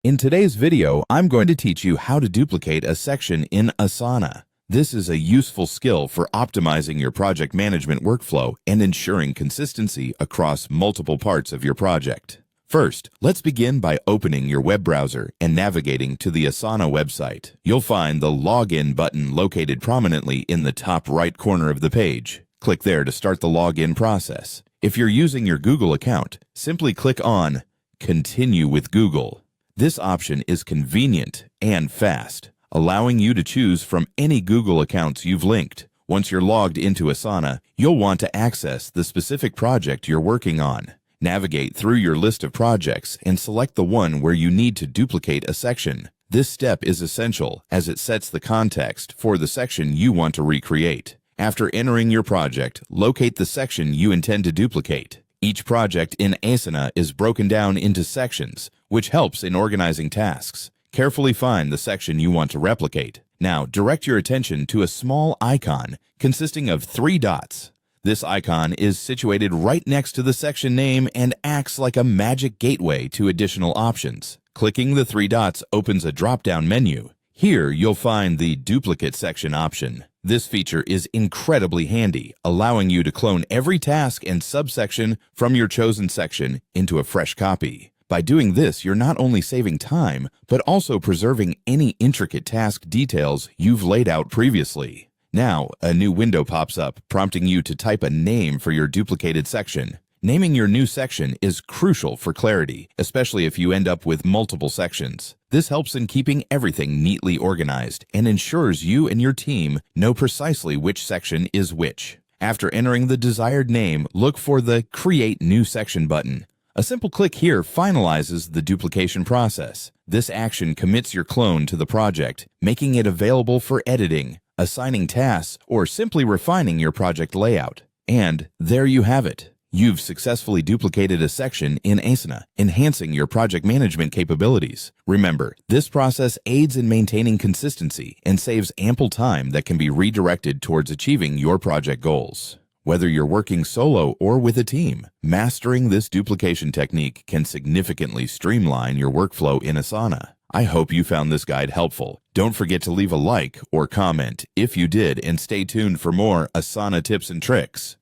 In today's video, I'm going to teach you how to duplicate a section in Asana. This is a useful skill for optimizing your project management workflow and ensuring consistency across multiple parts of your project. First, let's begin by opening your web browser and navigating to the Asana website. You'll find the Login button located prominently in the top right corner of the page. Click there to start the login process. If you're using your Google account, simply click on Continue with Google. This option is convenient and fast, allowing you to choose from any Google accounts you've linked. Once you're logged into Asana, you'll want to access the specific project you're working on. Navigate through your list of projects and select the one where you need to duplicate a section. This step is essential as it sets the context for the section you want to recreate. After entering your project, locate the section you intend to duplicate. Each project in Asana is broken down into sections, which helps in organizing tasks. Carefully find the section you want to replicate. Now, direct your attention to a small icon consisting of 3 dots. This icon is situated right next to the section name and acts like a magic gateway to additional options. Clicking the 3 dots opens a drop-down menu. Here, you'll find the Duplicate section option. This feature is incredibly handy, allowing you to clone every task and subsection from your chosen section into a fresh copy. By doing this, you're not only saving time, but also preserving any intricate task details you've laid out previously. Now, a new window pops up, prompting you to type a name for your duplicated section. Naming your new section is crucial for clarity, especially if you end up with multiple sections. This helps in keeping everything neatly organized and ensures you and your team know precisely which section is which. After entering the desired name, look for the Create New Section button. A simple click here finalizes the duplication process. This action commits your clone to the project, making it available for editing, assigning tasks, or simply refining your project layout. And there you have it. You've successfully duplicated a section in Asana, enhancing your project management capabilities. Remember, this process aids in maintaining consistency and saves ample time that can be redirected towards achieving your project goals. Whether you're working solo or with a team, mastering this duplication technique can significantly streamline your workflow in Asana. I hope you found this guide helpful. Don't forget to leave a like or comment if you did, and stay tuned for more Asana tips and tricks.